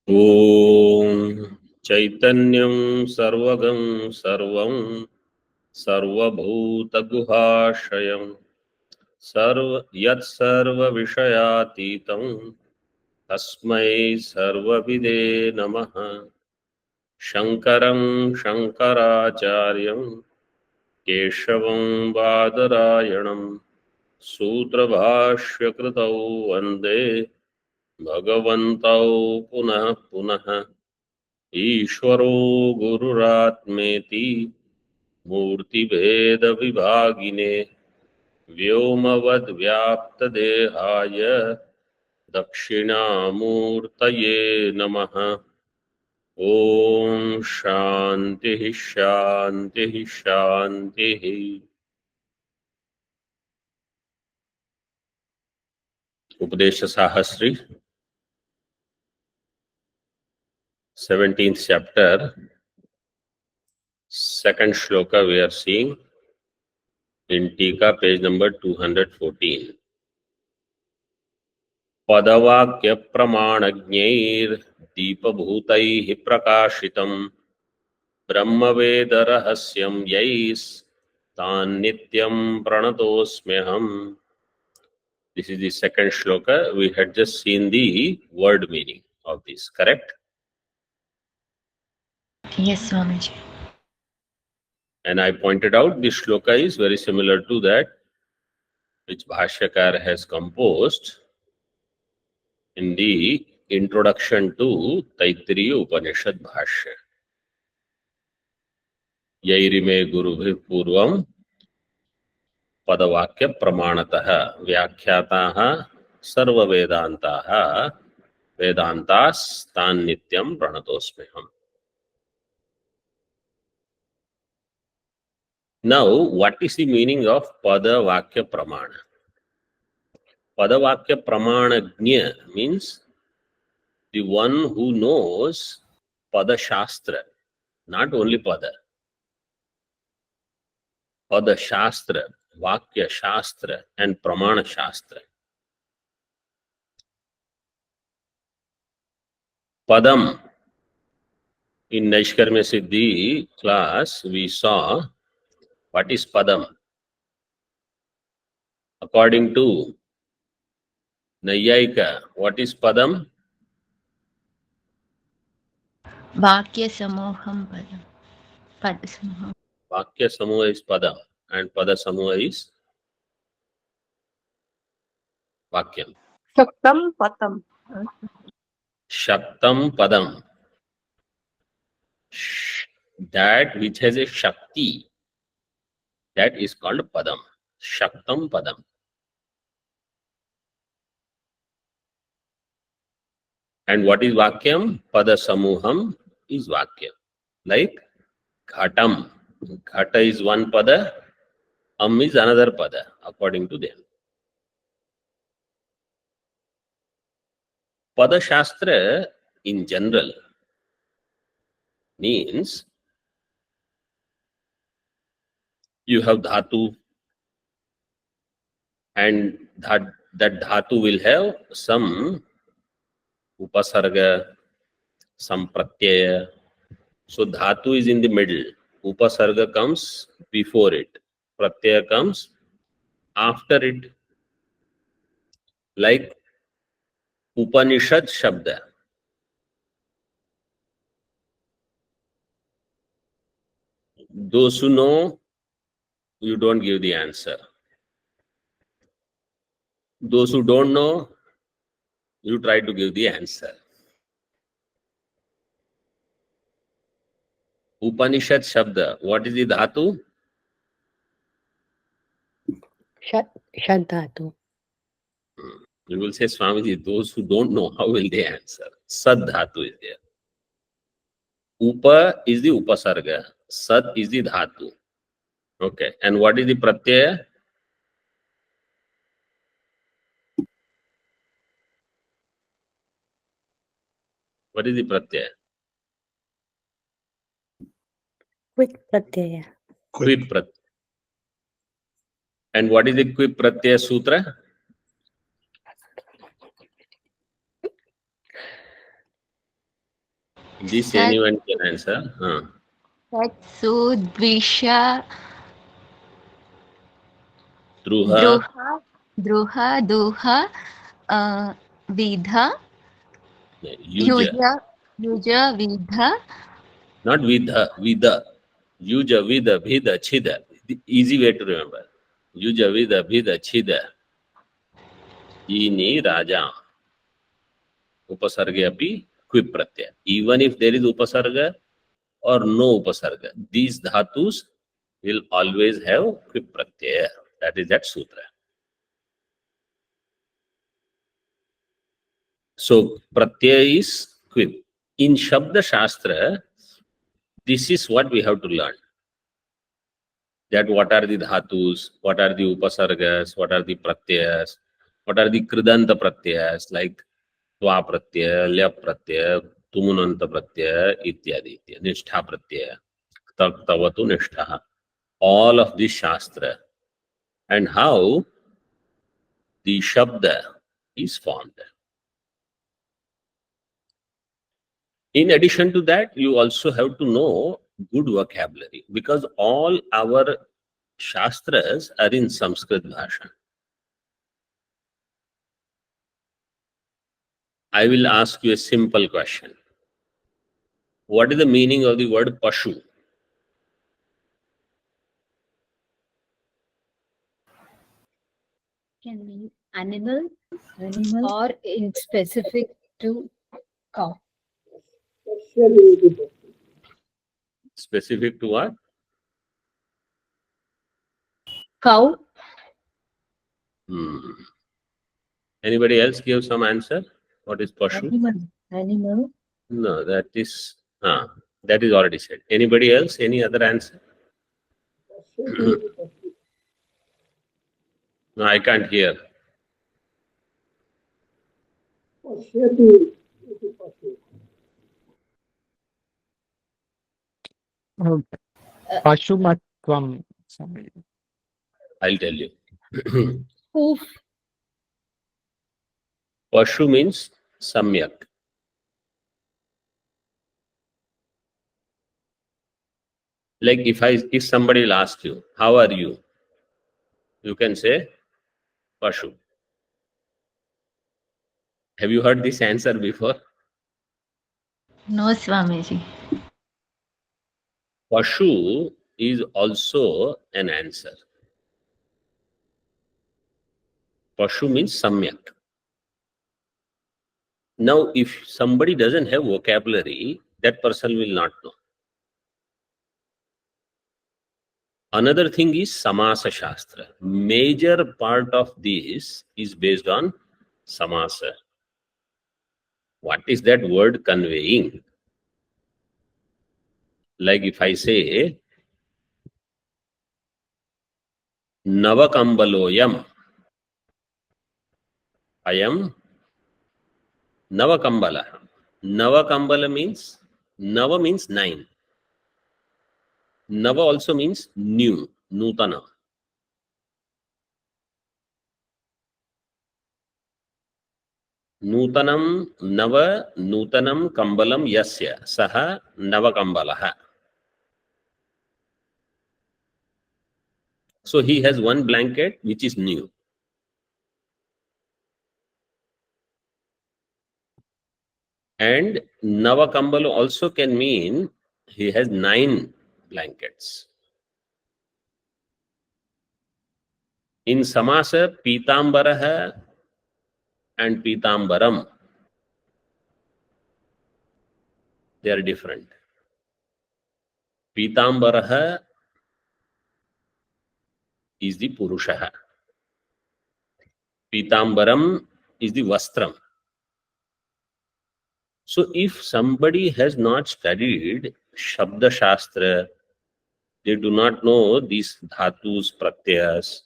ॐ चैतन्यं सर्वगं सर्वं सर्वभूतगुहाशयं यत्सर्वविषयातीतं तस्मै सर्वविदे नमः। शङ्करं शङ्कराचार्यं केशवं बादरायणं सूत्रभाष्यकृतौ वन्दे भगवन्तौ पुनः पुनः। ईश्वरो गुरुरात्मेति मूर्तिभेदविभागिने व्योमवद्व्याप्तदेहाय दक्षिणामूर्तये नमः। ॐ शान्तिः शान्तिः शान्तिः। उपदेशसाहस्री 17th chapter, second shloka we are seeing in Tika, page number 214. पदवाक्य प्रमाणज्ञैर् दीपभूतैः प्रकाशितं ब्रह्मवेदरहस्यं यैस्तान्नित्यं प्रणतोऽस्म्यहम्. This is the second shloka. We had just seen the word meaning of this, correct? Yes, Swamiji. And I pointed out this shloka is very similar to that which Bhasyakar has composed in the introduction to Taittiriya Upanishad Bhashya. Yairime Gurubhir Purvam Padavakya Pramanatah Vyakhyatāha Sarva Vedantāha Vedantās Tan Nityam Pranatosmeham. Now, what is the meaning of Padavakya Pramana? Padavakya Pramanajña means the one who knows Pada Shastra, not only Pada. Pada Shastra, Vakya Shastra, and Pramana Shastra. Padam. In Naishkarmya Siddhi class, we saw what is Padam. According to Nayayika, what is Padam? Vakya Samoham Padam. Pada Samoham. Vakya Samuha is Padam, and Pada Samuha is Vakyam. Shaktam Patam. Shaktam Padam. That which has a Shakti, that is called Padam. Shaktam Padam. And what is Vakyam? Pada Samuham is Vakyam. Like Ghatam. Ghata is one Pada, is another Pada, according to them. Pada Shastra in general means you have Dhatu, and that Dhatu will have some Upasarga, some Pratyaya. So Dhatu is in the middle. Upasarga comes before it. Pratyaya comes after it. Like Upanishad Shabda. Those who know, you don't give the answer. Those who don't know, you try to give the answer. Upanishad Shabda. What is the Dhatu? Shad Dhatu. You will say, Swamiji, those who don't know, how will they answer? Sad Dhatu is there. Upa is the Upasarga. Sad is the Dhatu. Okay. And what is the Pratyaya? What is the Pratyaya? Quit Pratyaya. Quip Pratyaya. And what is the Quip Pratyaya Sutra? This Sat anyone can answer. Satsu Dvisha Druha, Druha Druha Duha Vidha Yuja. Yuja Vidha. Not Vidha, Vida. Yuja, Vida, Bhida, Chida. The easy way to remember. Yuja, Vida, Bhida, Chida. Ini Raja. Upasarga api quip pratyaya. Even if there is upasarga or no upasarga, these dhatus will always have quip pratyaya. That is that sutra. So pratyaya is quip. In Shabda Shastra, this is what we have to learn. That what are the dhatus, what are the upasargas, what are the pratyayas, what are the kridanta pratyayas like tva pratyaya, lya pratyaya, tumunanta pratyaya, ityadi, nishtha pratyaya, tavatu nishtha. All of this shastra and how the shabda is formed. In addition to that, you also have to know good vocabulary because all our shastras are in Sanskrit bhasha. I will ask you a simple question. What is the meaning of the word pashu? Can mean animal or in specific to cow. Specific to what? Cow. Anybody else give some answer? What is pashu? Animal. No, that is already said. Anybody else? Any other answer? No, I can't hear. Pashumatvam. I'll tell you. Hoof. Pashu means samyak. Like if somebody will ask you, how are you? You can say pashu. Have you heard this answer before? No, Swamiji. Pashu is also an answer. Pashu means samyak. Now, if somebody doesn't have vocabulary, that person will not know. Another thing is samasa shastra. Major part of this is based on samasa. What is that word conveying? Like if I say, Navakambaloyam, I am Navakambala. Navakambala means, Nava means 9. Nava also means new, Nutana. Nutanam Nava Nutanam Kambalam Yasya Saha Navakambalaha. So he has one blanket which is new. And Navakambala also can mean he has 9 blankets. In Samasa, Pitambaraha and Pitambaram, they are different. Pitambaraha is the Purushaha. Pitambaram is the Vastram. So if somebody has not studied Shabda Shastra, they do not know these dhatus, pratyas,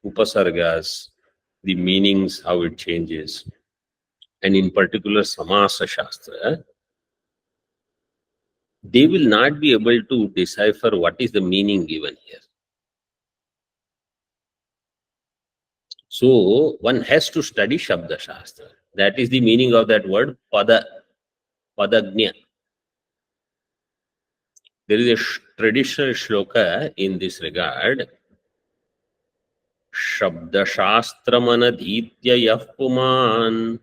upasargas, the meanings, how it changes, and in particular Samasa Shastra, they will not be able to decipher what is the meaning given here. So one has to study Shabda Shastra. That is the meaning of that word Paada. Padagnya. There is a traditional shloka in this regard. Shabdashastram yah puman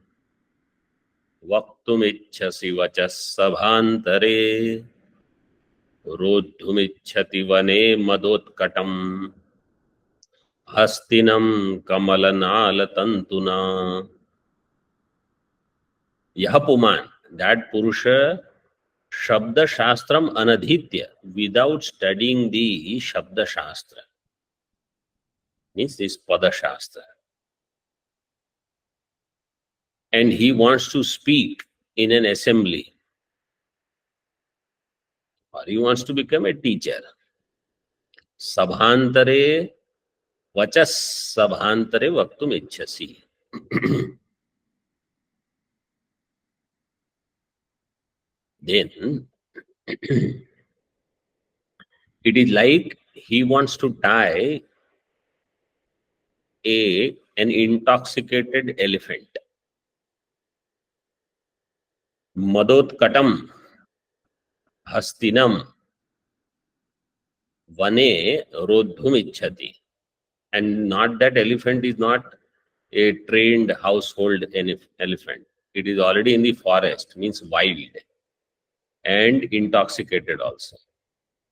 vaktumichhasi vachas sabhantare rodhumichhati vane madotkatam hastinam kamalanala Yah puman, that Purusha, Shabda Shastram anadhitya, without studying the Shabda Shastra, means this Pada Shastra. And he wants to speak in an assembly, or he wants to become a teacher. Sabhantare, vachas sabhantare vaktum ichhasi. Then, it is like he wants to tie an intoxicated elephant. Madotkatam hastinam vane rodhum ichhati. And not that elephant is not a trained household elephant. It is already in the forest, means wild and intoxicated also.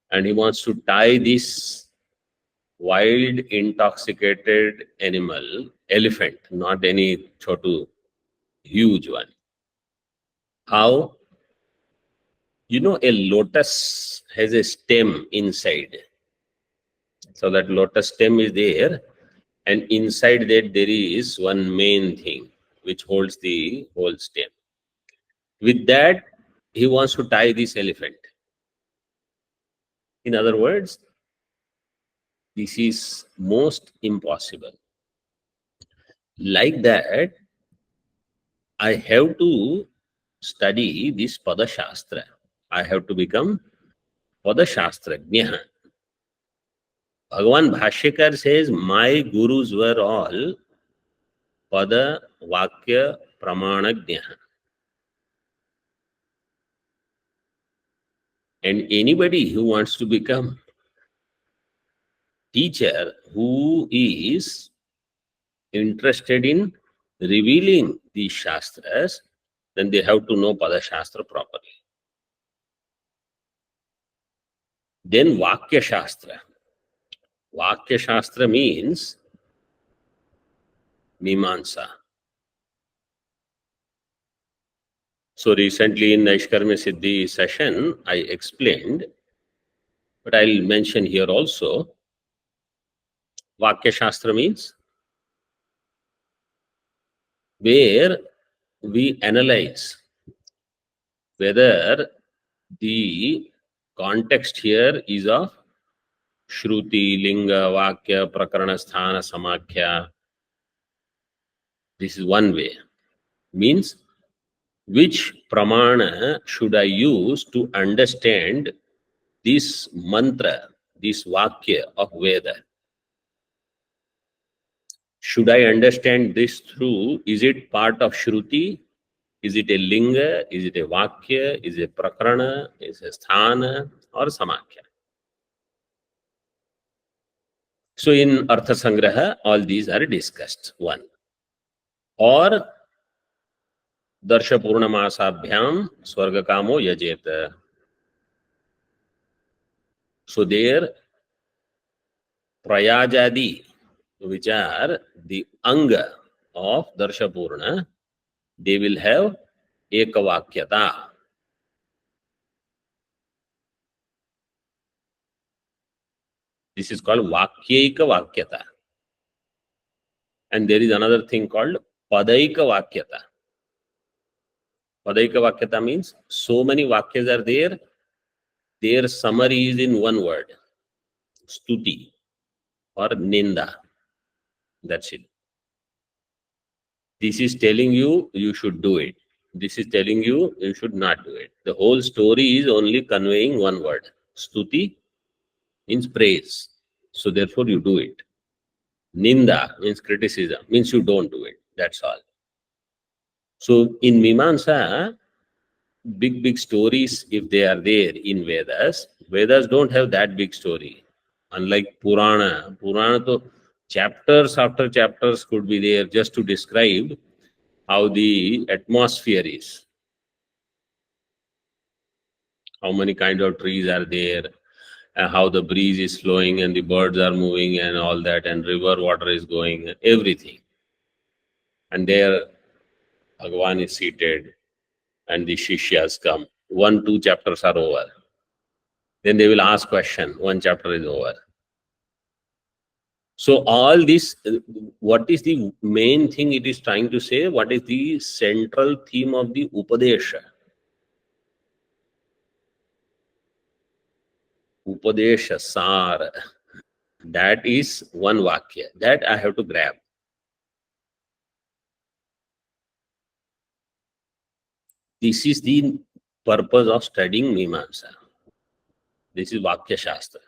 And he wants to tie this wild, intoxicated elephant, not any chotu, huge one. How? You know, a lotus has a stem inside. So that lotus stem is there, and inside that there is one main thing which holds the whole stem. With that, he wants to tie this elephant. In other words, this is most impossible. Like that, I have to study this Pada Shastra. I have to become Pada Shastrajna. Bhagavan Bhasyakar says, my gurus were all Pada, Vakya, Pramana. And anybody who wants to become teacher, who is interested in revealing these Shastras, then they have to know Pada Shastra properly. Then Vakya Shastra. Vakya Shastra means Mimansa. So recently in Naishkarmya Siddhi session, I explained, but I'll mention here also, Vakya Shastra means where we analyze whether the context here is of Shruti, Linga, Vakya, Prakarana, Sthana, Samakhya. This is one way. Means, which Pramana should I use to understand this mantra, this Vakya of Veda? Should I understand this through, is it part of Shruti? Is it a Linga? Is it a Vakya? Is it a Prakarana? Is it a Sthana or Samakhya? So in Artha Sangraha, all these are discussed. One. Or Darsha Purnamasabhyam Swargakamo Yajeta. So there, Prayajadi, which are the Anga of Darsha Purna, they will have Ekavakyata. This is called Vakyaika Vakyata. And there is another thing called Padaika Vakyata. Padaika Vakyata means so many Vakyas are there, their summary is in one word, Stuti or Ninda. That's it. This is telling you, you should do it. This is telling you, you should not do it. The whole story is only conveying one word. Stuti means praise. So therefore you do it. Ninda means criticism, means you don't do it. That's all. So in Mimamsa, big stories, if they are there in Vedas, Vedas don't have that big story. Unlike Purana, to chapters after chapters could be there just to describe how the atmosphere is, how many kind of trees are there, and how the breeze is flowing and the birds are moving and all that, and river water is going, everything. And there Bhagavan is seated and the Shishyas come. 1-2 chapters are over. Then they will ask question, 1 chapter is over. So all this, what is the main thing it is trying to say? What is the central theme of the Upadesha? Upadeshasahasri. That is one Vakya. That I have to grab. This is the purpose of studying Mimamsa. This is Vakya Shastra.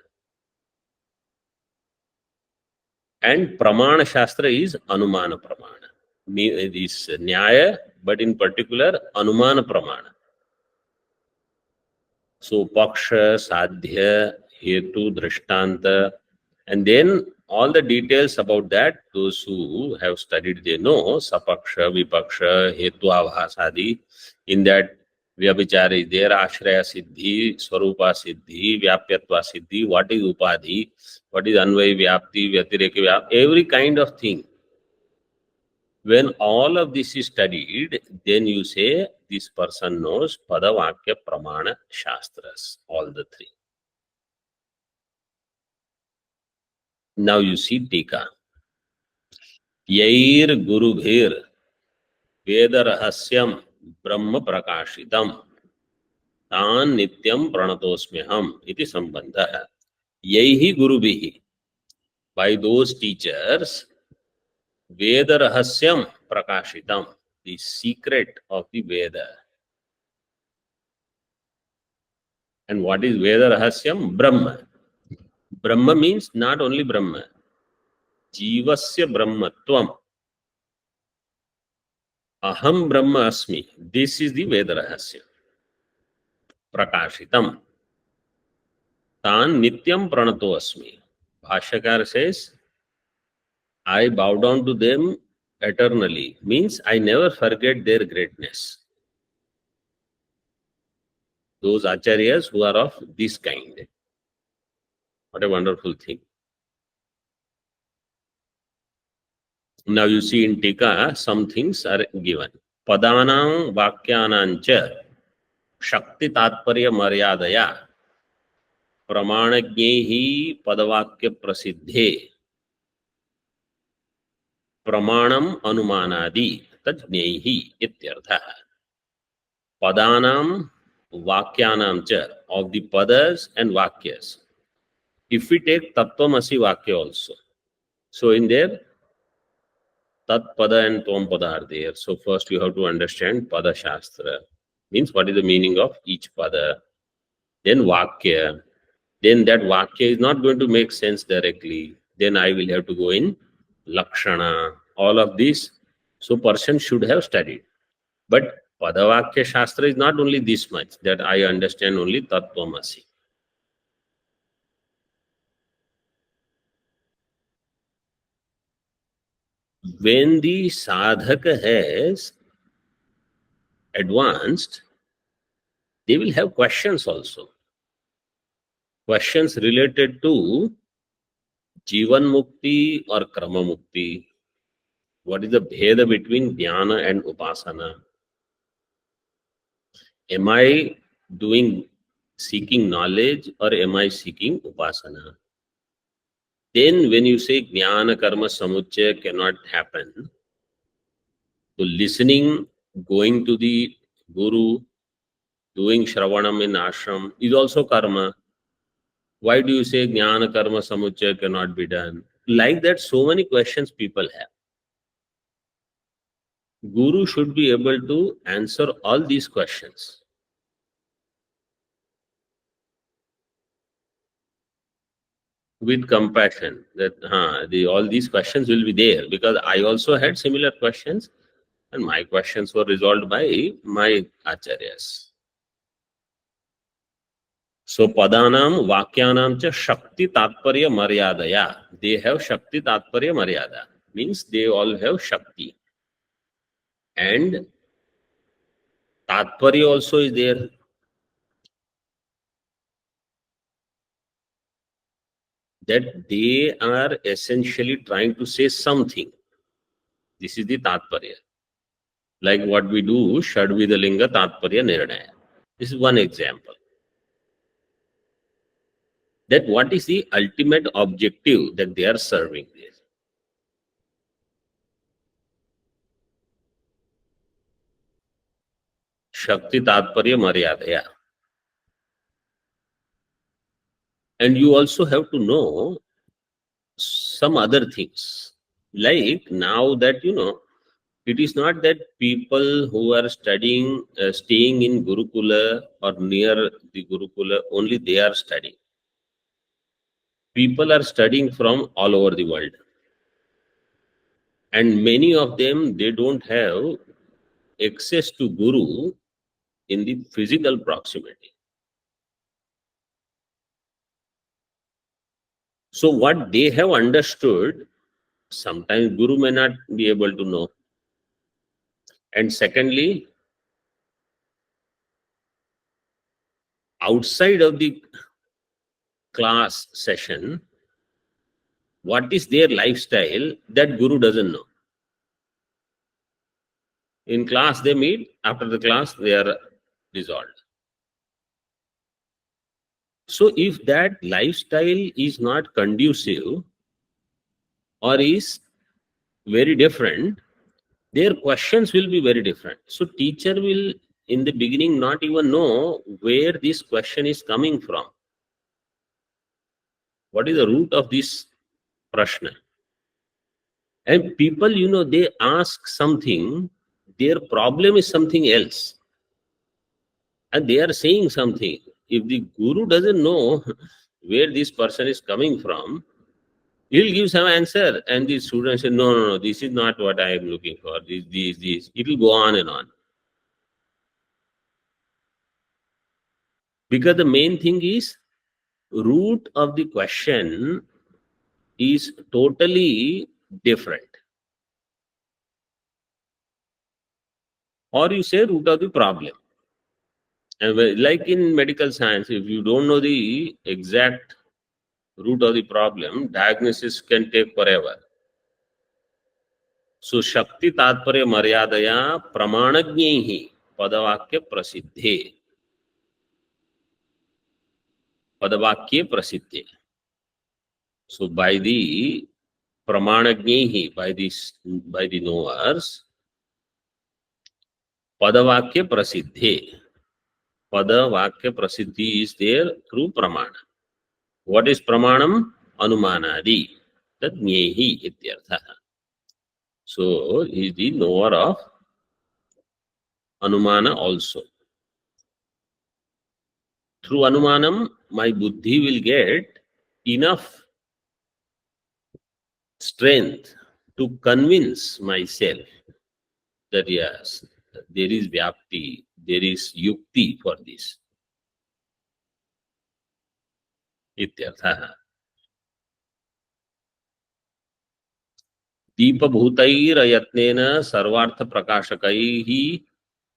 And Pramana Shastra is Anumana Pramana. This Nyaya, but in particular Anumana Pramana. So Paksha, Sadhya, Hetu, Drishtanta, and then all the details about that, those who have studied, they know Sapaksha, Vipaksha, Hetu, Avhasadi. In that, Vyabhichara is there, Ashraya Siddhi, Swarupa Siddhi, Vyapyatva Siddhi, what is Upadhi, what is Anvay Vyapti, Vyatireka Vyapti, every kind of thing. When all of this is studied, then you say this person knows Pada, Vakya, Pramana, Shastras, all the three. Now you see Tika. Yair Gurubhir Veda Rahasyam Brahma Prakashitam Tan Nityam Pranatosmyaham iti Sambandha. Yaihi Gurubhihi. By those teachers, Veda Rahasyam Prakashitam, the secret of the Veda. And what is Veda Rahasyam? Brahma. Brahma means not only Brahma. Jivasya Brahmatvam. Aham Brahma Asmi. This is the Veda Rahasya. Prakashitam. Tan Nityam Pranato Asmi. Bhasyakar says, I bow down to them eternally. Means I never forget their greatness. Those acharyas who are of this kind. What a wonderful thing. Now you see in Tika, some things are given. Padanam Vakyanancha Shakti Tatparya Maryadaya Pramanajnehi Padavakya Prasiddhe Pramanam Anumanadi Tajnehi Ityartha. Padanam Vakyanam cha, of the Padas and Vakyas. If we take Tattvamasi Vakya also, so in there, Tat Pada and Tvam Pada are there. So first you have to understand Pada Shastra, means what is the meaning of each Pada. Then Vakya. Then that Vakya is not going to make sense directly. Then I will have to go in Lakshana, all of this. So person should have studied. But Padavakya Shastra is not only this much, that I understand only Tattvamasi. When the sadhaka has advanced, they will have questions also. Questions related to Jivan Mukti or Krama Mukti. What is the bheda between Dhyana and Upasana? Am I seeking knowledge or am I seeking Upasana? Then when you say Jnana Karma Samuchaya cannot happen, so listening, going to the Guru, doing Shravanam in ashram is also karma. Why do you say Jnana Karma Samuchaya cannot be done? Like that, so many questions people have. Guru should be able to answer all these questions. With compassion, that all these questions will be there, because I also had similar questions and my questions were resolved by my acharyas. So padanam vakyanam cha shakti tatparya maryadaya. They have shakti tatparya maryada. Means they all have shakti. And tatparya also is there. That they are essentially trying to say something. This is the tatparya. Like what we do, Shadvidalinga tatparya nirnaya. This is one example. That what is the ultimate objective that they are serving this. Shakti tatparya maryadaya. And you also have to know some other things. Like now that, it is not that people who are studying, staying in Gurukula or near the Gurukula, only they are studying. People are studying from all over the world. And many of them, they don't have access to Guru in the physical proximity. So what they have understood, sometimes Guru may not be able to know. And secondly, outside of the class session, what is their lifestyle, that Guru doesn't know. In class they meet, after the class they are dissolved. So if that lifestyle is not conducive or is very different, their questions will be very different. So teacher will in the beginning not even know where this question is coming from. What is the root of this prashna? And people, they ask something, their problem is something else. And they are saying something. If the Guru doesn't know where this person is coming from, he'll give some answer. And the student says, no, this is not what I am looking for. This. It will go on and on. Because the main thing is, root of the question is totally different. Or you say root of the problem. And like in medical science, if you don't know the exact root of the problem, diagnosis can take forever. So Shakti Tatparya Maryadaya Pramanajnyehi Padavakya Prasiddhe. Padavakya Prasiddhe. So by the Pramanajnyehi, by the knowers, Padavakya Prasiddhe. Padavakya Prasiddhi is there through Pramana. What is Pramanam? Anumanadi. Tad Nyehi ityartha. So he is the knower of Anumana also. Through Anumanam, my buddhi will get enough strength to convince myself that yes, there is Vyapti, there is Yukti for this. Ityartha. Deepa bhutair ayatnena sarvartha prakashakaihi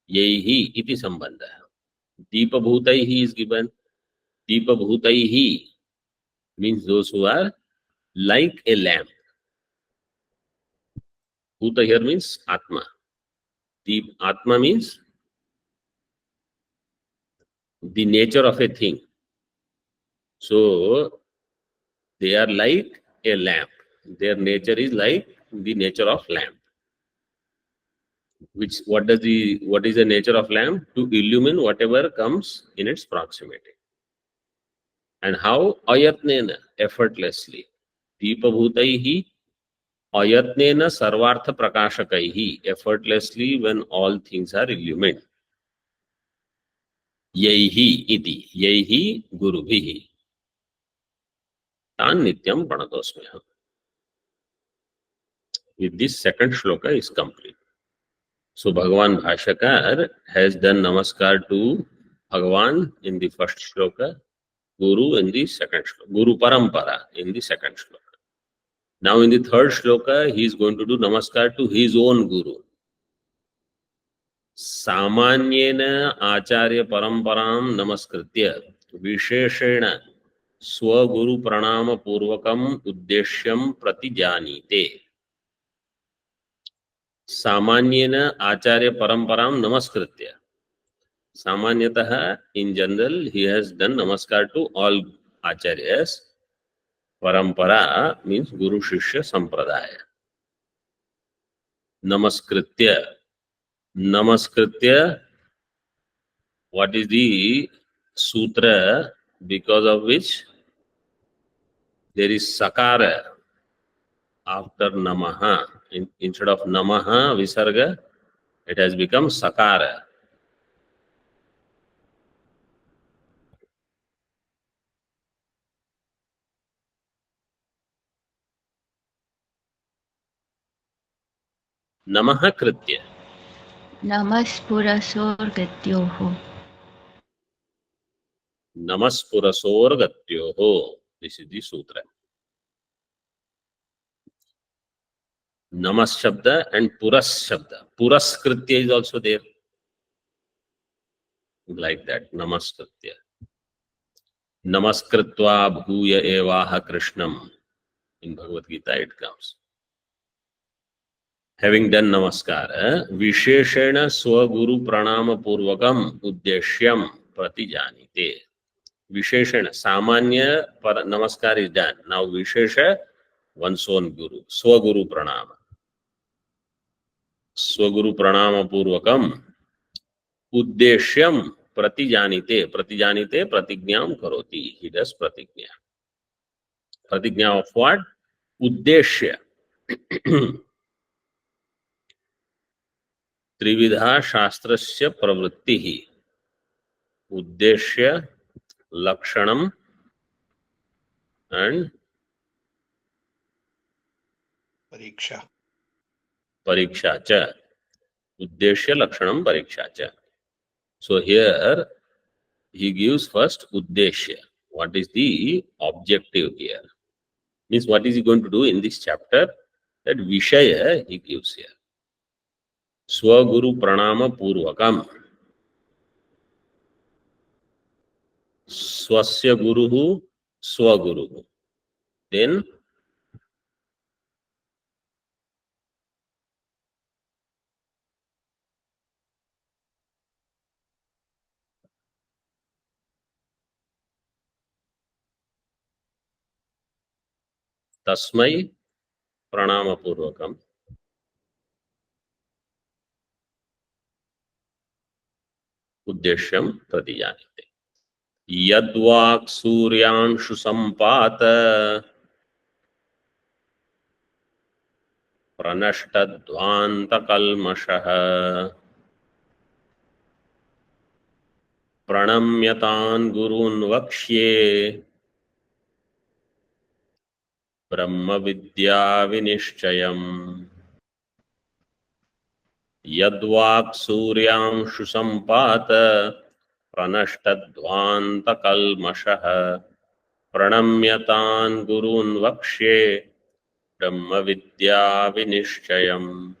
yehi iti sambandha. Deepa bhutaihi is given. Deepa bhutaihi means those who are like a lamp. Bhuta here means Atma. Deep Atma means the nature of a thing. So they are like a lamp. Their nature is like the nature of lamp. What is the nature of lamp? To illumine whatever comes in its proximity. And how? Ayatnena, effortlessly. Deepa bhutaihi ayatnena sarvartha prakashakaihi, effortlessly when all things are illumined. Yaihi iti, yaihi gurubhihi. Tan nityam pranatosmyaham. With this, second shloka is complete. So Bhagavan Bhasyakar has done namaskar to Bhagavan in the first shloka. Guru in the second shloka. Guru Parampara in the second shloka. Now in the third shloka, he is going to do namaskar to his own Guru. Samanyena Acharya Paramparam Namaskritya Visheshena Swaguru Pranama Purvakam Uddeshyam Pratijanite. Samanyena Acharya Paramparam Namaskritya. Samanyatah, in general, he has done namaskar to all acharyas. Parampara means Guru Shishya Sampradaya. Namaskritya. Namaskritya, what is the sutra because of which there is sakara after namaha. Instead of namaha, visarga, it has become sakara. Namaha kritya. नमस्पुरसोर्गत्योः Namaspurasorgatyoho. This is the sutra. Namas Shabda and Puras Shabda. Puras Kritya is also there. Like that, Namaskritya. Namaskritva bhuya evaha Krishnam. In Bhagavad Gita it comes. Having done Namaskara, Visheshena Swaguru Pranama Purvakam Uddeshyam Pratijanite. Visheshena, Samanya Namaskar is done. Now Vishesha, one's own Guru. Swaguru Pranama. Swaguru Pranama Purvakam Uddeshyam Pratijanite. Pratijanite Pratignyam Karoti. He does Pratignya. Pratignya of what? Uddeshya. Trividha Shastrasya Pravrittihi. Uddeshya, Lakshanam and Pariksha. Pariksha cha. Uddeshya, Lakshanam, Pariksha cha. So here he gives first Uddeshya. What is the objective here? Means what is he going to do in this chapter? That Vishaya he gives here. Swaguru Pranama Purvakam. Swasya Guruhu Swaguruhu. Then Tasmai Pranama Purvakam. Uddeshyam Pratijanite. Yadvak Suryanshu Sampata Pranashtadvanta Kalmashaha Pranamyatan Gurun Vakshye Brahma Vidya Nischayam. Yadvak Suryanshu Sampata Pranashtadvanta Kalmashaha Pranamyatan Gurun Vakshye Brahma Vidya Nischayam.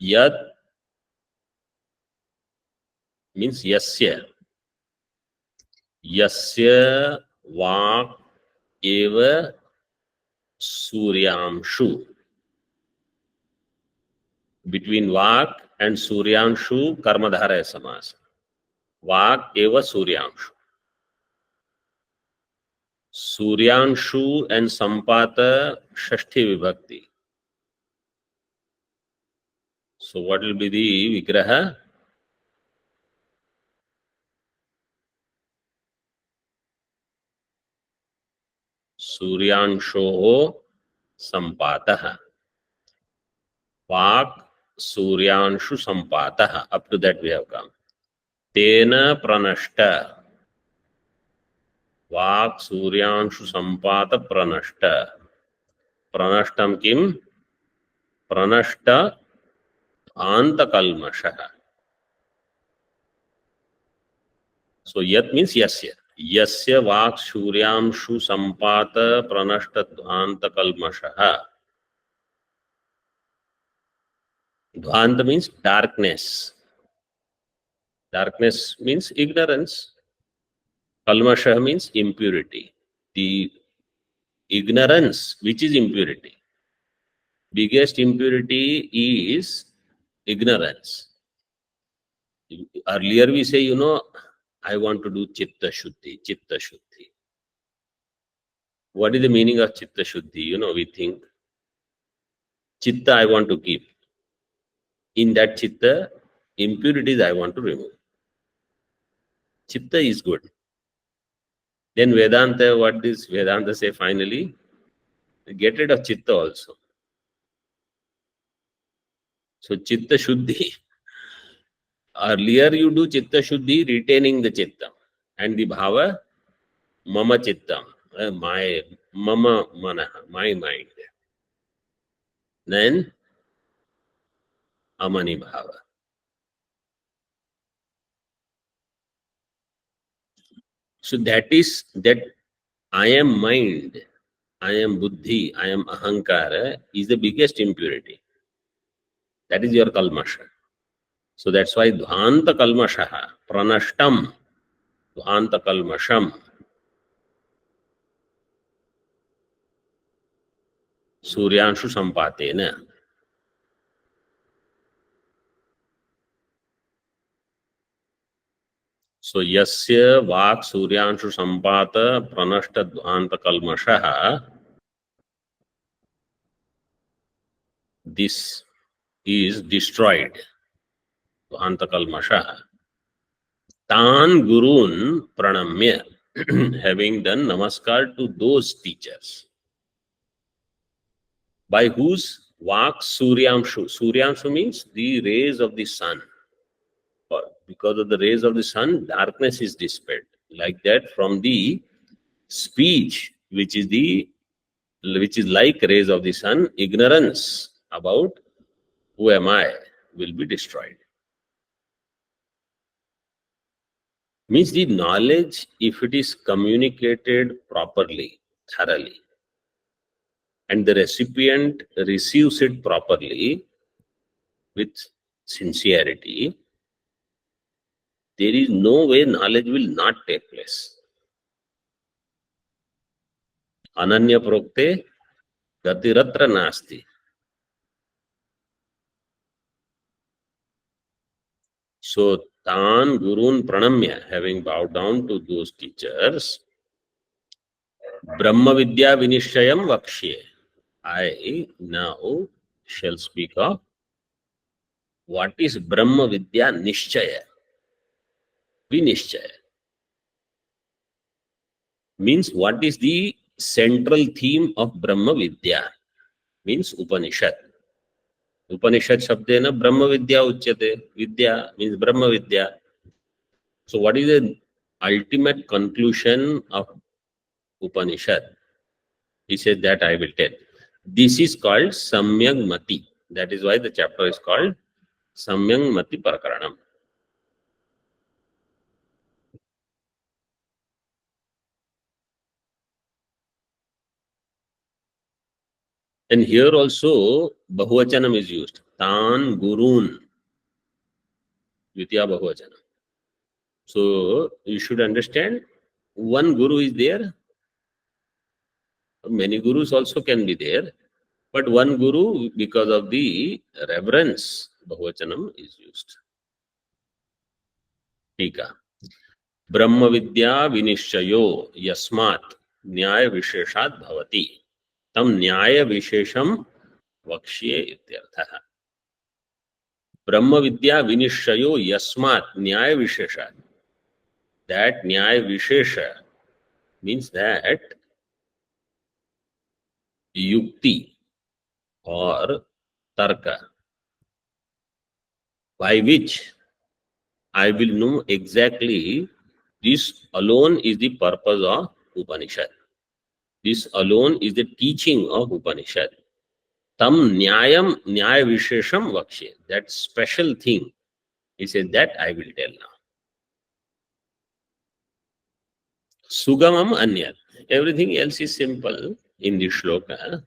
Yad means yasya. Yasya vak eva suryamshu. Between vak and suryanshu karmadhara is samas. Vak eva suryamshu. Suryanshu and sampata shashti vibhakti. So what will be the vigraha? Suryansho sampataha. Vak suryanshu sampataha. Up to that we have come. Tena pranashta. Vak suryanshu sampata pranashta. Pranashtam kim? Pranashta dhvanta kalmasha. So yat means yasya. Yasya vak shuryamshu sampata pranashta dhvanta kalmasha. Dhvanta means darkness. Darkness means ignorance. Kalmasha means impurity. The ignorance, which is impurity. Biggest impurity is ignorance. Earlier we say, I want to do chitta shuddhi, chitta shuddhi. What is the meaning of chitta shuddhi? We think chitta I want to keep. In that chitta, impurities I want to remove. Chitta is good. Then Vedanta, what does Vedanta say finally? Get rid of chitta also. So chitta shuddhi. Earlier you do chitta shuddhi, retaining the chitta. And the bhava, mama chitta, my, mama manaha, my mind. Then amani bhava. So that is that I am mind, I am buddhi, I am ahankara is the biggest impurity. That is your kalmasha. So that's why dhvanta kalmashaha, pranashtam, dhvanta kalmasham, suryanshu sampatena. So yasya vak suryanshu sampata pranashta dhvanta kalmashaha. This is destroyed. Dhvanta kalmashaha. Tan gurun pranamya. Having done namaskar to those teachers. By whose vak suryamshu. Suryamshu means the rays of the sun. Because of the rays of the sun, darkness is dispelled. Like that, from the speech, which is like rays of the sun, ignorance about who am I will be destroyed. Means the knowledge, if it is communicated properly, thoroughly, and the recipient receives it properly with sincerity, there is no way knowledge will not take place. Ananya prokte gatiratra nasti. So, tan gurun pranamya, having bowed down to those teachers, Brahma Vidya Nischayam Vakya. I now shall speak of what is Brahma Vidya Nischaya. Vinischaya means what is the central theme of Brahma Vidya, means Upanishad. Upanishad shabdena Brahma Vidya uchyate. Vidya means Brahma Vidya. So what is the ultimate conclusion of Upanishad? He says that I will tell. This is called Samyang Mati. That is why the chapter is called Samyang Mati prakaranam. And here also Bahuvachanam is used. Tan Gurun. Dvitiya Bahuvachanam. So you should understand one Guru is there. Many Gurus also can be there. But one Guru, because of the reverence, Bahuvachanam is used. Tika. Brahma Vidya Nischaya Yasmat Nyaya Visheshat Bhavati. Tam Nyaya Vishesham Vakshye Ityarthaha. Brahma Vidya Nischaya Yasmat Nyaya Visheshat. That Nyaya Vishesha means that Yukti or Tarka, by which I will know exactly this alone is the purpose of Upanishad. This alone is the teaching of Upanishad. Tam nyayam nyaya vishesham vakshe. That special thing, he says, that I will tell now. Sugamam anyat. Everything else is simple in this shloka.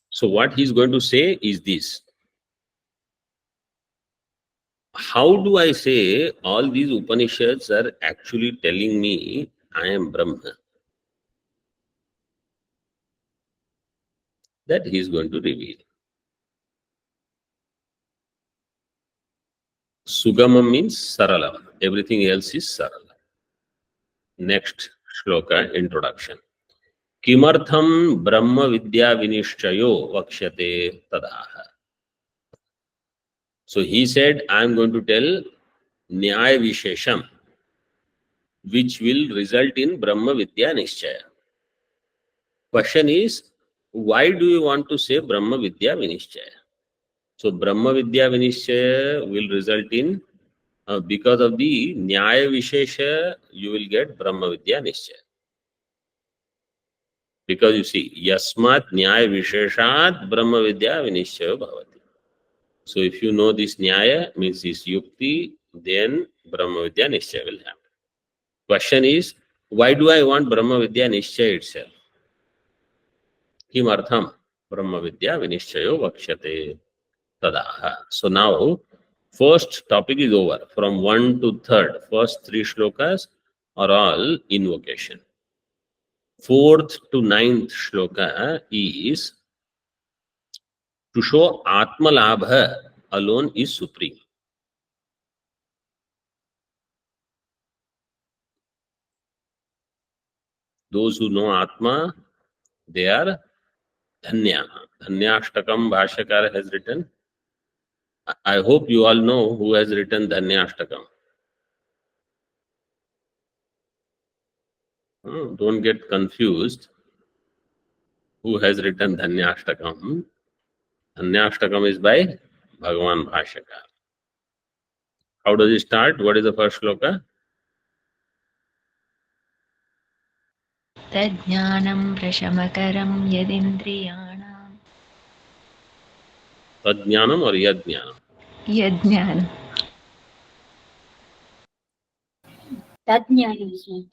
So what he is going to say is this. How do I say all these Upanishads are actually telling me I am Brahma? That he is going to reveal. Sugamam means sarala. Everything else is sarala. Next shloka, introduction. Kimartham Brahma Vidya Nischaya Vakshyate Tadaha. So he said, I am going to tell Nyaya Vishesham, which will result in Brahma Vidya Nischaya. Question is, why do you want to say Brahma Vidya Nischaya? So Brahma Vidya Nischaya will result in, because of the Nyaya Vishesha, you will get Brahma Vidya Nischaya. Because you see, Yasmat Nyaya Visheshat Brahma Vidya Nischaya Bhavati. So if you know this Nyaya, means this Yukti, then Brahma Vidya Nischaya will happen. Question is, why do I want Brahma Vidya Nischaya itself? Kimartham Brahma Vidya Nischaya Vakshate Tadaha. So now, first topic is over. From 1 to 3rd, first 3 shlokas are all invocation. 4th to 9th shloka is to show Atma Labha alone is supreme. Those who know Atma, they are Dhanya. Dhanyashtakam Bhasyakar has written. I hope you all know who has written Dhanyashtakam. Don't get confused. Who has written Dhanyashtakam? Dhanyashtakam is by Bhagavan Bhasyakar. How does it start? What is the first shloka? तज्ज्ञानं प्रशमकरं यदिन्द्रियाणां Tadjnanam or Yadjnanam? यज्ञानं Tajnanam, Swami.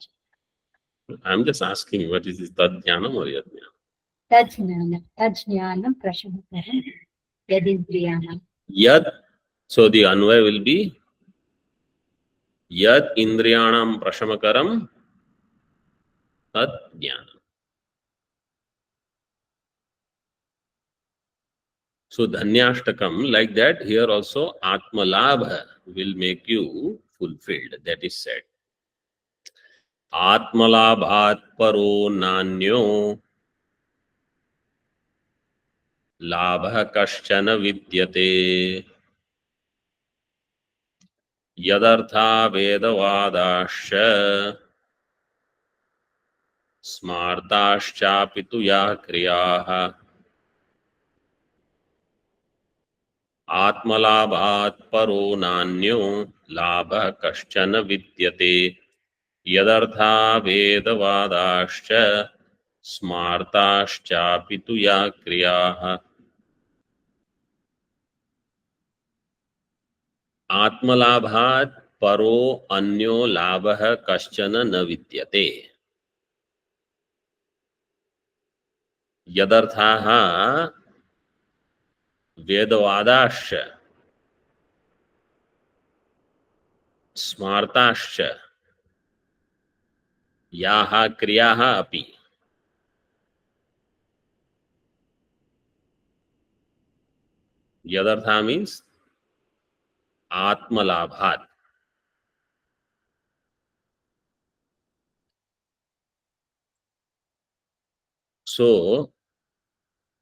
I'm just asking, what is this Tadjnanam or Yadjnanam? Tajnanam prashamakaram yadindriyanam. Yad, so the Anvay will be Yad Indriyanam Prashamakaram Tadjnanam. So Dhanyashtakam, like that, here also Atma Labha will make you fulfilled. That is said. Atma Labhat Paro Nanyo Labha Kaschana Vidyate Yadartha Vedavadasya Smartaschapitu Ya Kriyaha Atmalabhat paro nanyo labha kaschana vidyate yadartha vedavadascha smartaschapitu ya kriyaha. Atmalabhat paro anyo labha kaschana na vidyate. Yadarthaha vedavadascha smartascha yaha kriyaha api. Yadartha means Atmalabhat. So,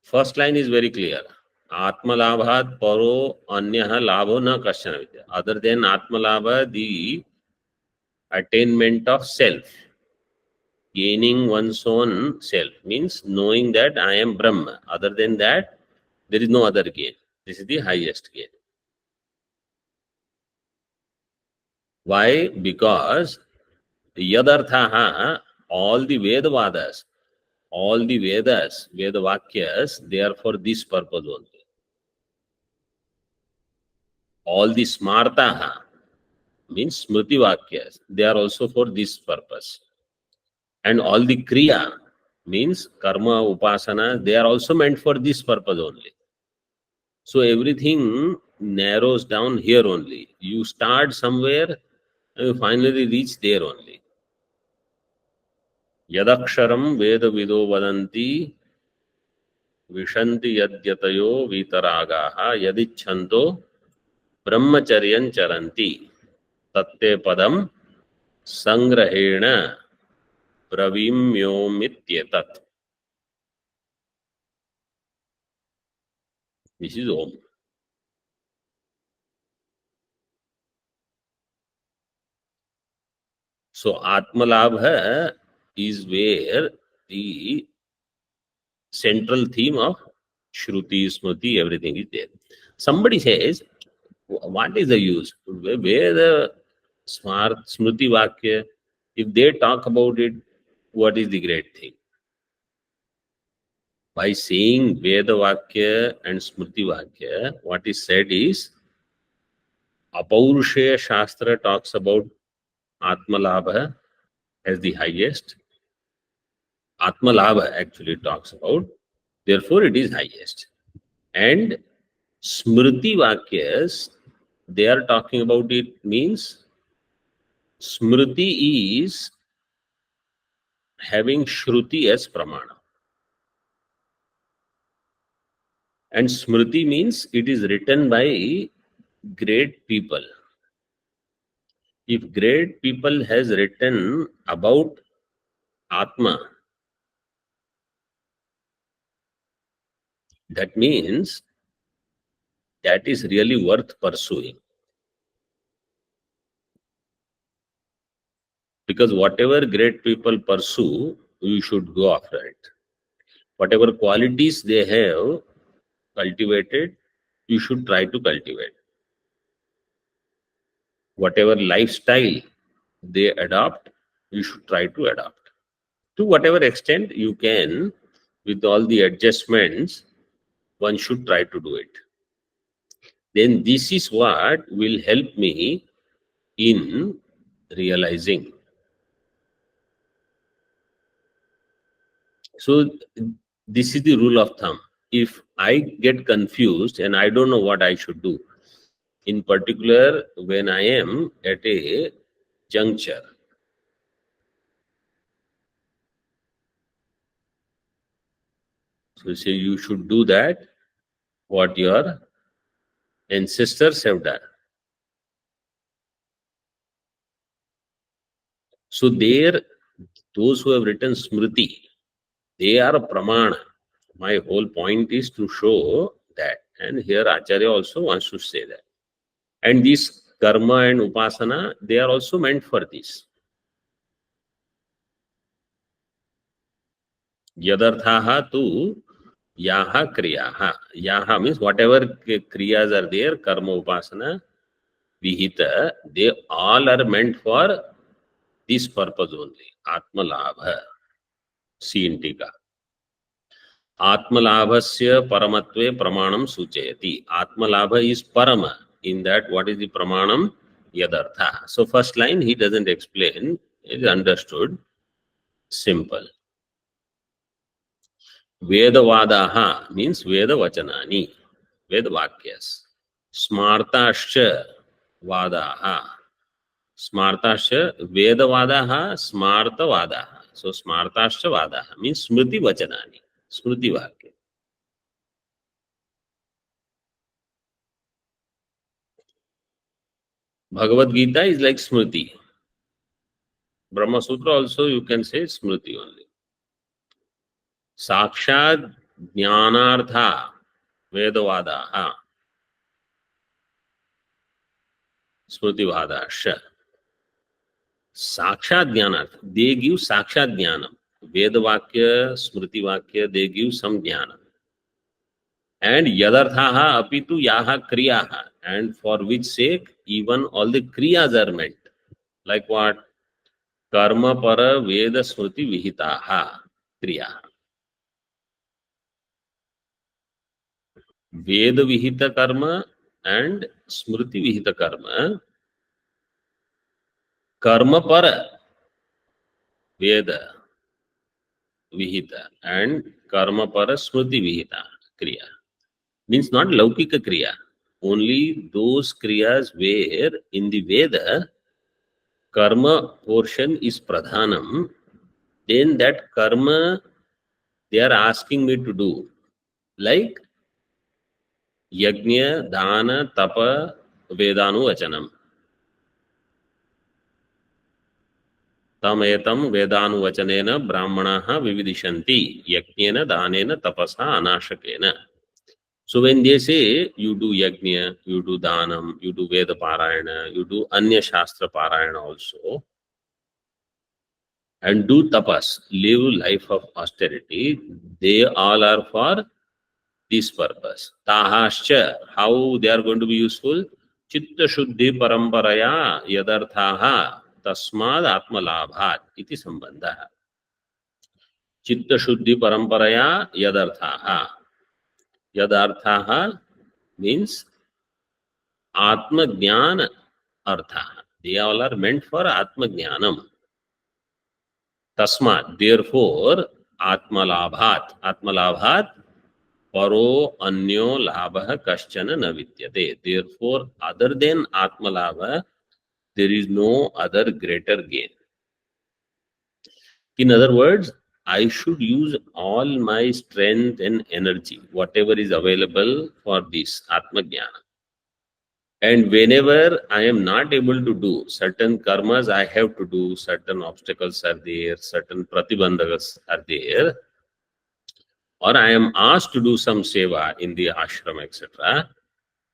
first line is very clear. Atmalabhat paro anyaha labho na kaschana vidya. Other than Atmalabha, the attainment of self, gaining one's own self, means knowing that I am Brahma. Other than that, there is no other gain. This is the highest gain. Why? Because Yadarthaha, all the Vedavadas, All the Vedas, Veda Vakyas, they are for this purpose only. All the Smartaha, means Smriti Vakyas, they are also for this purpose. And all the Kriya, means Karma, Upasana, they are also meant for this purpose only. So everything narrows down here only. You start somewhere and you finally reach there only. Yadaksharam Veda Vido Vadanti Vishanti Yadyatayo Vitaragaha Yadichanto Brahmacharyan Charanti Tatte Padam Sangrahena Pravimyomit. This is Om. So Atmalabha is where the central theme of Shruti, Smriti, everything is there. Somebody says, what is the use? Where the Smriti Vakya, if they talk about it, what is the great thing? By saying Veda Vakya and Smriti Vakya, what is said is, Apaurushaya Shastra talks about Atmalabha as the highest. Atmalabha actually talks about, therefore it is highest. And Smriti Vakyas, they are talking about it means Smriti is having Shruti as Pramana. And Smriti means it is written by great people. If great people has written about Atma, that means that is really worth pursuing. Because whatever great people pursue, you should go after it. Whatever qualities they have cultivated, you should try to cultivate. Whatever lifestyle they adopt, you should try to adopt. To whatever extent you can, with all the adjustments, one should try to do it. Then this is what will help me in realizing. So this is the rule of thumb. If I get confused and I don't know what I should do, in particular when I am at a juncture, so say you should do that what your ancestors have done. So there, those who have written Smriti, they are a Pramana. My whole point is to show that. And here Acharya also wants to say that. And this karma and upasana, they are also meant for this. Yadarthaha tu yaha kriyaha. Yaha means whatever kriyas are there, karma, upasana, vihita, they all are meant for this purpose only. Atmalabha. See in Tika. Atmalabhasya paramatve pramanam suchayati. Atmalabha is parama. In that, what is the pramanam? Yadartha. So first line he doesn't explain. It is understood. Simple. Vedavadaha means Veda Vachanani. Veda Vakyas. Smartascha Vadaha. Smartascha Vedavadaha Smartavadaha. So Smartascha Vadaha means Smriti Vachanani. Smriti Vakya. Bhagavad Gita is like Smriti. Brahma Sutra also you can say Smriti only. Sakshad Jnanartha Vedavadaha Smriti Vadasha. Sakshat Jnanartha. They give Sakshat Jnanam. Veda Vakya, Smriti Vakya, they give some Jnanam. And Yadarthaha apitu yaha kriyaha. And for which sake even all the kriyas are meant. Like what? Karma para Veda Smriti Vihitaha kriyaha. Veda Vihita Karma and Smriti Vihita Karma. Karma Para Veda Vihita and Karma Para Smriti Vihita Kriya. Means not Laukika Kriya. Only those Kriyas where in the Veda Karma portion is Pradhanam, then that Karma they are asking me to do. Like Yajna, Dana, Tapa, Vedanu Vachanam. Tam etam Vedanu Vachanena Brahmanaha Vividishanti Yajnena, Danena, Tapasa, Anashakena. So when they say you do Yajna, you do Danam, you do Veda Parayana, you do Anya Shastra Parayana also, and do tapas, live life of austerity, they all are for this purpose. Tahascha, how they are going to be useful? Chitta Shuddhi Paramparaya Yadarthaha Tasmad Atmalabhat iti Sambandha. Chitta Shuddhi Paramparaya Yadarthaha. Yadarthaha means Atma Jnana Artha. They all are meant for Atma Jnanam. Tasmat, therefore, Atmalabhat, Paro Anyo Labha Kaschana na Vidyate. Therefore, other than Atmalabha, there is no other greater gain. In other words, I should use all my strength and energy, whatever is available for this Atma Jnana. And whenever I am not able to do certain karmas, I have to do, certain obstacles are there, certain pratibandhakas are there, or I am asked to do some seva in the ashram, etc.,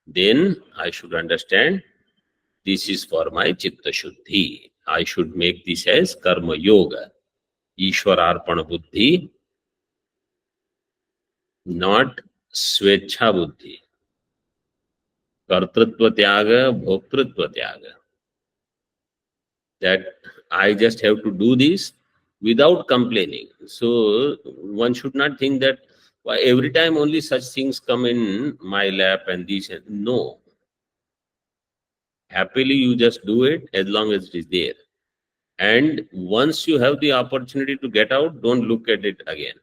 then I should understand this is for my chitta shuddhi. I should make this as karma yoga, Ishwararpana buddhi, not swecha buddhi, kartritva tyaga, bhoktritva tyaga. That I just have to do this without complaining. So one should not think that why every time only such things come in my lap and this. No. Happily you just do it as long as it is there. And once you have the opportunity to get out, don't look at it again.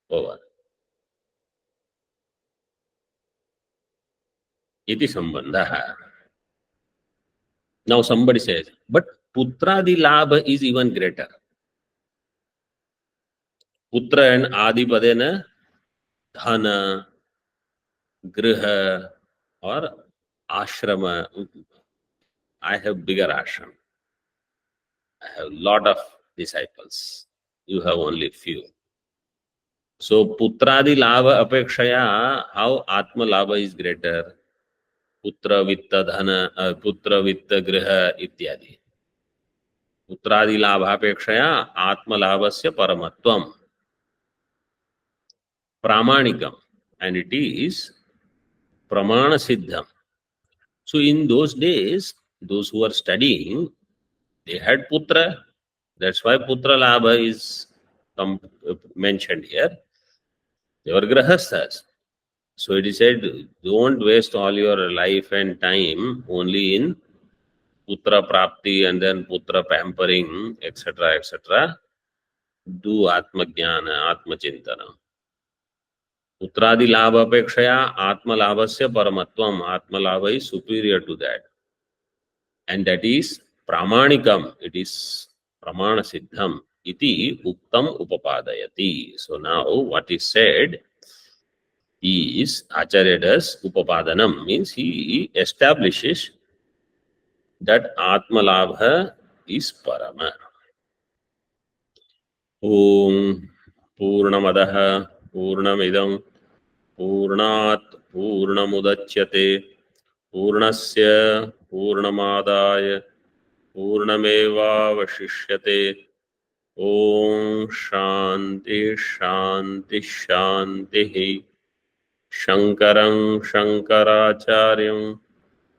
Over. Iti sambandha. Now somebody says, but putradi labha is even greater. Putra and adi padena dhana, griha or ashrama. I have bigger ashram. I have lot of disciples. You have only few. So putradi labha apekshaya, how atma labha is greater? Putra vitta dhana, putra vitta griha ityadi. Putradi labha apekshaya atma labhasya paramatvam. Pramanikam. And it is pramana siddham. So in those days, those who are studying, they had putra. That's why putra labha is mentioned here. They were grahasthas. So it is said, don't waste all your life and time only in putra prapti and then putra pampering, etc., etc. Do atma jnana, atma chintana. Putradi labha apekshaya atma labhasya paramatvam. Atma labha is superior to that. And that is pramanikam. It is pramana siddham. Iti uktam upapadayati. So now what is said is Acharya does upapadanam, means he establishes that Atma Labha is Parama. Om Purnamadaha Purnamidam Purnat Purnamudachyate Purnasya Purnamadaya Purnameva Vashishyate. Om Shanti Shanti Shanti. Shankaram Shankaracharyam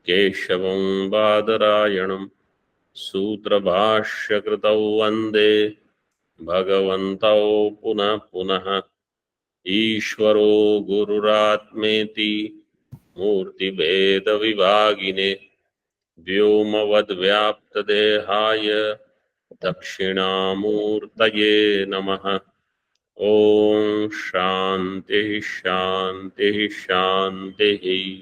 Keshavam Badarayanam Sutra Bhasya Kritau Vande Bhagavantau Punah Punah ईश्वरो गुरुरात्मेति मूर्तिभेदविभागिने व्योमवद्व्याप्तदेहाय दक्षिणामूर्तये नमः। ओम शांति शांति शांति।